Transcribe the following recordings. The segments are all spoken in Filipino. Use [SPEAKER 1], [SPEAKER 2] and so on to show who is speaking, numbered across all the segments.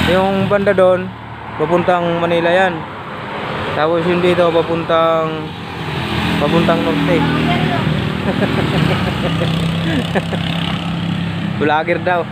[SPEAKER 1] Yung banda doon papuntang Manila yan. Tapos yung dito papuntang norte. Vlogger daw.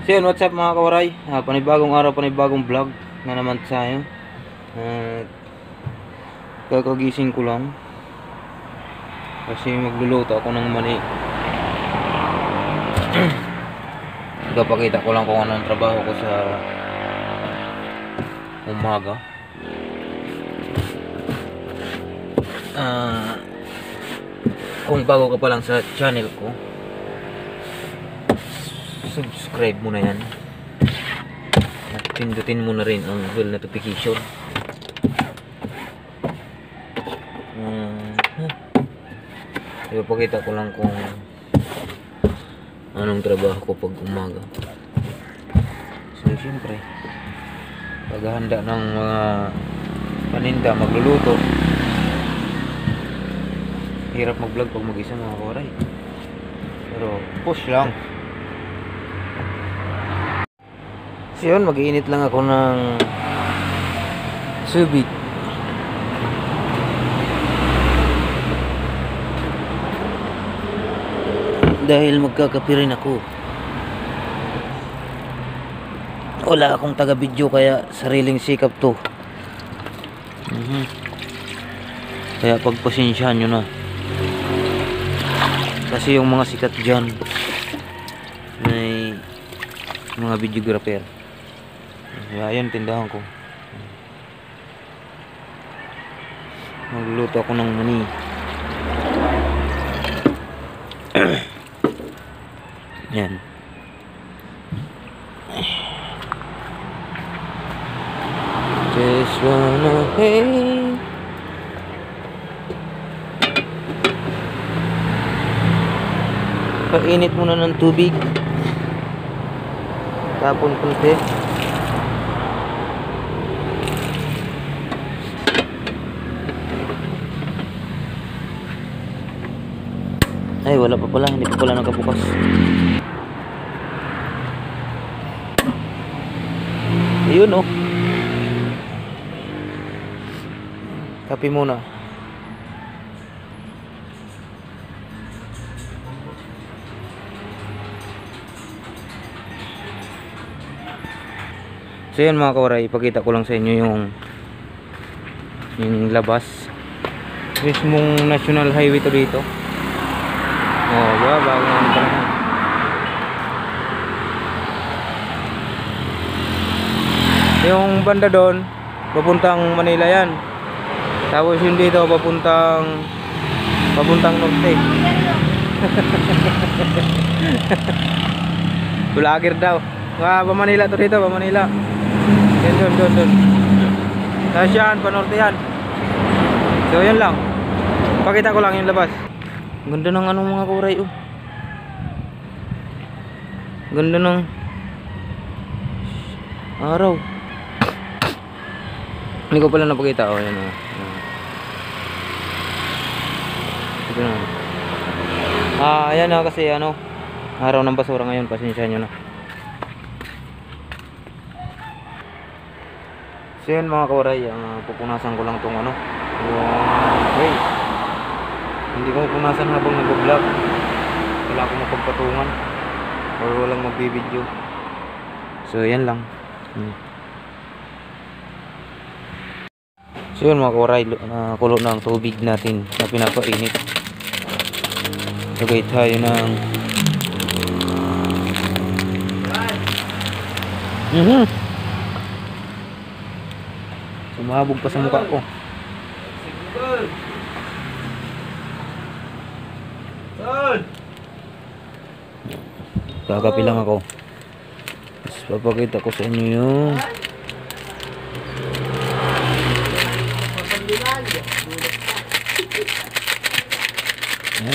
[SPEAKER 1] So yun, what's up mga kawaray? Panibagong araw, panibagong vlog na naman tayo. Kakagising ko lang kasi magluluto ako ng mani. Ipapakita ko lang kung anong trabaho ko sa umaga. Kung bago ka pa lang sa channel ko, subscribe mo na yan at pindutin mo na rin ang bell notification. Ipapakita ko lang kung anong trabaho ko pag umaga. So siyempre paghahanda ng mga paninda, magluluto. Hirap mag vlog pag mag-isa mga kawaray, pero push lang. So yun, mag-iinit lang ako ng subik. Dahil magkakape rin ako. Wala akong taga-video kaya sariling sikap to. Kaya pagpasensyahan nyo na. Kasi yung mga sikat dyan may mga videographer. Ayan, tindahan ko. Magluluto ako ng mani. Yan. Just wanna hey. Painit muna ng tubig. Tapon konti. Ay, wala pa pala. Hindi pa pala nakabukas. Ayun oh. Kape muna. So yan mga kawaray, ipakita ko lang sa inyo yung labas. Mismong national highway to dito. Oh, diba? Bagong ang panahon. Yung banda doon papuntang Manila yan. Tapos yung dito papuntang norte. Vlogger daw. Pa Manila to dito, pa Manila. Yan doon. Tapos yan, pa norte yan. So yan lang. Pakita ko lang yung labas. Ganda ng anong mga kuray oh. Ganda ng araw. Hindi ko pala napakita oh, yan oh. Ito na. Ayan na kasi ano, araw ng basura ngayon, pasensya nyo na. So yan mga kuray, pupunasan ko lang tong ano, yung hindi ko pupunasan habang nag-vlog. Wala akong mapagpatungan or walang magbibideo. So yan lang. So yun mga kuray, kulo na ang tubig natin na pinapainit. Lagay tayo ng sumabog pa sa mukha ko. Kakapi lang ako. Tapos papakita ko sa inyo yung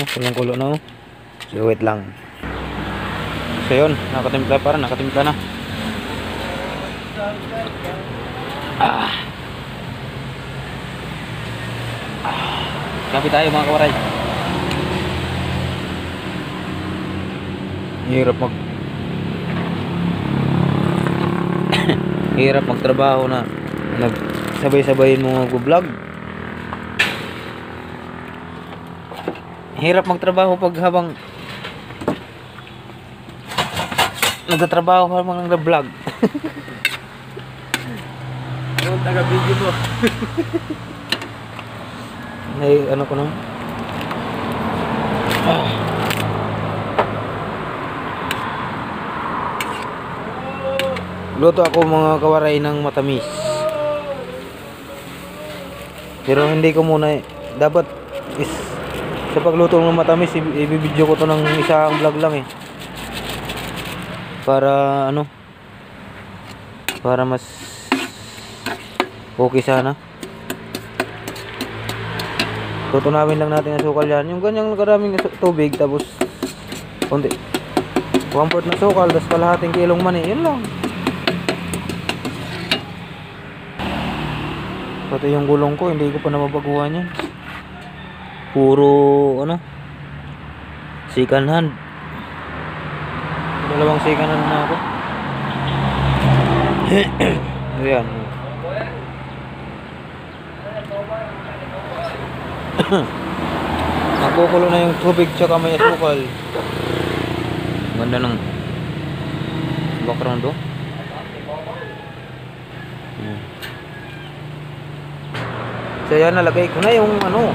[SPEAKER 1] kulang-kulo na oh. So wait lang. So yun, nakatimpla na. Kape tayo mga kawaray. Hirap magtrabaho na nagsabay-sabayin mo mag-vlog. Hirap magtrabaho pag habang nagtatrabaho ka habang nag-vlog.
[SPEAKER 2] Yung taga-video mo.
[SPEAKER 1] Ay, ano ko na? Luto ako mga kawaray ng matamis. Pero hindi ko muna dapat is sa pagluto ng matamis ibibidyo ko to ng isang vlog lang para ano, para mas okay sana. Tutunawin lang natin ang sukal yan, yung ganyang karaming tubig, tapos konti 1/4 na sukal, tapos kalahating kilong mani, yun lang. Pati yung gulong ko hindi ko pa nababaguhan yan, puro ano, second hand. Dalawang second hand na ako. Ayan. Nakukulo na yung tubig tsaka may asukal. Ganda ng background do. So yan, nalagay ko na yung ano,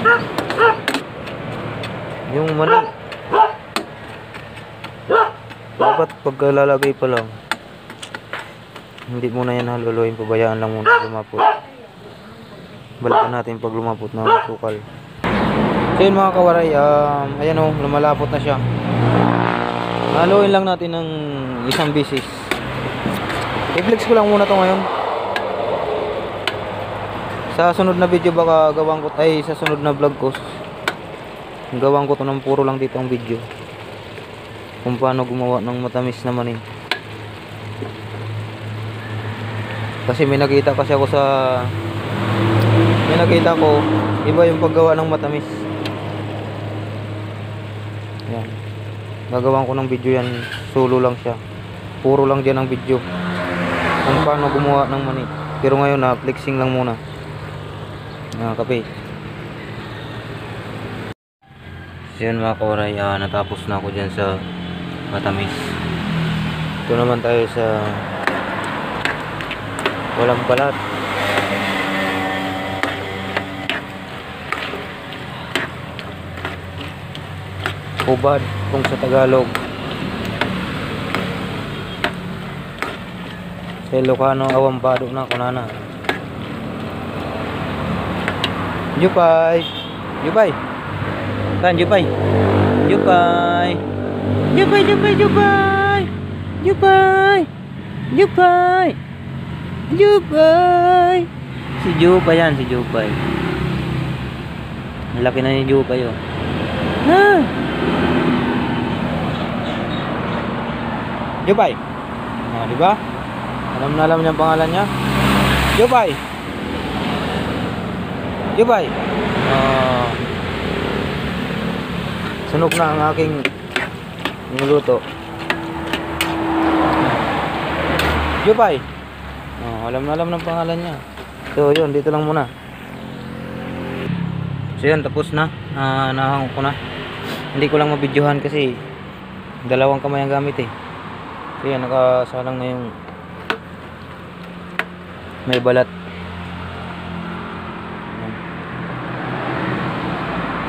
[SPEAKER 1] yung mani. Dapat pagkalalagay pa lang, hindi muna yan haluluin, pabayaan lang muna lumapot. Balikan natin pag lumapot na sukal. So yun mga kawaray, ayan o, lumalapot na siya. Haluin lang natin ng isang bisis. I-flex ko lang muna to ngayon. Sa sunod na video baka gawang ko, sa sunod na vlog ko, gawang ko to ng puro lang dito ang video kung paano gumawa ng matamis na mani. Kasi may nakita ko iba yung paggawa ng matamis. Yan, gagawan ko ng video yan, solo lang siya, puro lang dyan ang video kung paano gumawa ng mani. Pero ngayon na flexing lang muna. Kape. So yun mga kawaray, natapos na ako dyan sa matamis. Ito naman tayo sa walang balat. Hubad kung sa Tagalog. Sa Ilocano, awambado na kunana. Jupay. Jupay. Kan Jupay. Jupay. Jupay, Jupay, Jupay. Jupay. Jupay. Jupay. Si Jupay yan, si Jupay. Malaki na ni Jupay oh. Ha? Jupay. Di ba? Alam na alam niya ang pangalan niya. Jupay. Jupay. Sunog na ang aking niluto. Jupay. Alam na alam ng pangalan niya. So yun, dito lang muna. So yun, tapos na. Nahang ko na. Hindi ko lang mabidyohan kasi dalawang kamay ang gamit eh. So yan, nakasalang na yung may balat.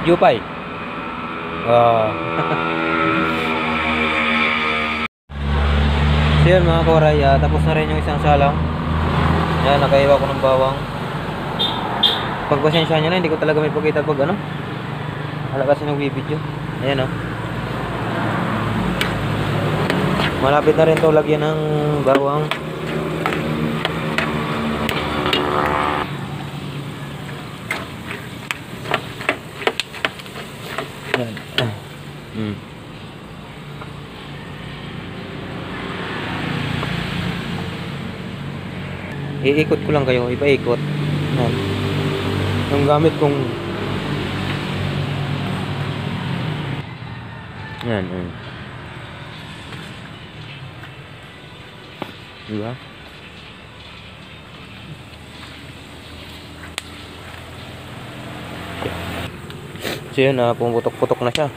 [SPEAKER 1] Jupay. So yun mga kawaray, tapos na rin yung isang salang. Yan, nakaiwa ko ng bawang. Pagpasensya nyo na, hindi ko talaga may pagkita pag ano, wala kasi nagbibidyo. Ayan o. Malapit na rin to lagyan ng bawang. Yan. Iikot ko lang kayo, ipaikot. Yan. Yung gamit kong yan, diba? So yun, pumuputok-putok na siya.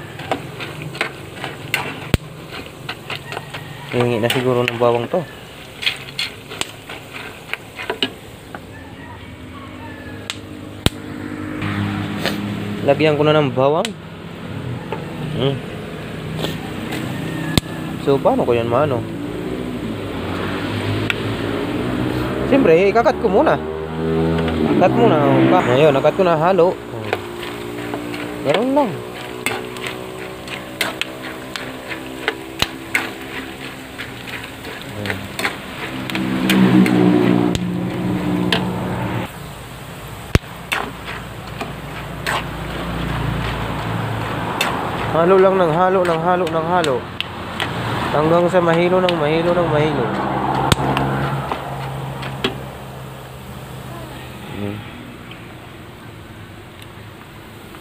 [SPEAKER 1] Hingi na siguro ng bawang to. Lagyan ko na ng bawang. So paano ko yan maano? Siyempre, ikakat ko muna. Cut muna. Ayun, nakat ko na halo. Meron lang. Halo lang ng halo, ng halo, ng halo. Hanggang sa mahilo ng mahilo ng mahilo.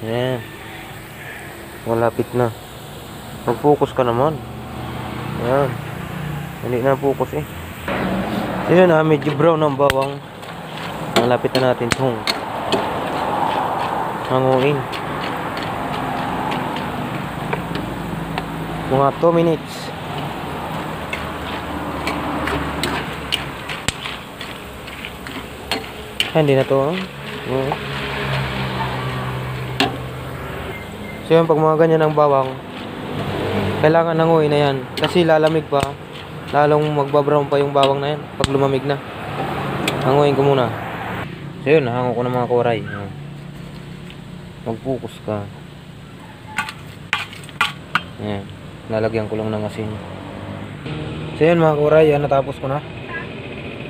[SPEAKER 1] Yan. Malapit na. Mag-focus ka naman. Yan. Hindi na focus eh. Ayan medyo brown ang bawang. Malapit na natin itong hanguin. Mga 2 minutes. Hindi na to. So yun, pag mga ganyan ang bawang, kailangan nanguin na yan. Kasi lalamig pa. Lalong magbabrown pa yung bawang na yan pag lumamig na. Hanguin ko muna. So yun, nahango ko ng mga koray. Mag-focus ka. Ayan. Lalagyan ko lang ng asin. So yan mga koray, natapos ko na.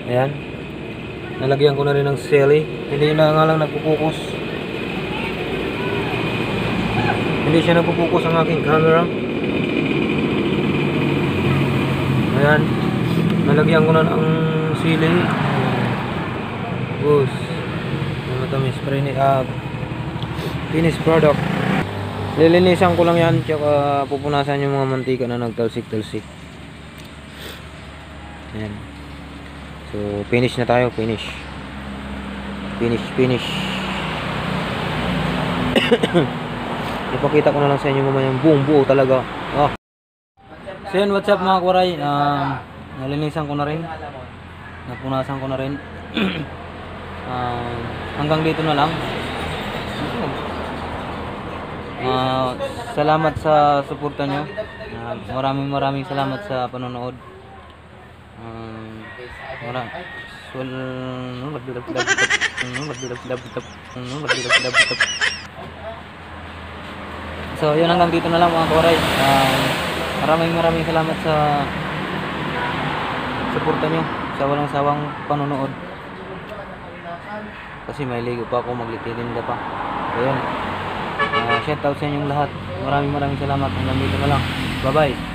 [SPEAKER 1] Ayan. Nalagyan ko na rin ng sili. Hindi na nga lang nagpupukus. Hindi siya nagpupukus ang aking camera. Ayan. Nalagyan ko na ng sili. Tapos matamis finished product. Lilinisan ko lang yan, tsaka pupunasan yung mga mantika na nagtalsik-talsik. Ayan. So finish na tayo, finish. Ipakita ko na lang sa inyo mamaya yung buong buo talaga. So yun, what's up mga kuray. Nalinisan ko na rin, napunasan ko na rin. Hanggang dito na lang. Salamat sa suporta nyo. Maraming salamat sa panonood. So yun, hanggang dito na lang mga koray. Maraming salamat sa suporta nyo, sa walang sawang panonood. Kasi may ligo pa ako, maglitirinda pa. So yun, shout out sa inyong lahat. Maraming salamat. Hanggang dito na lang. Bye bye.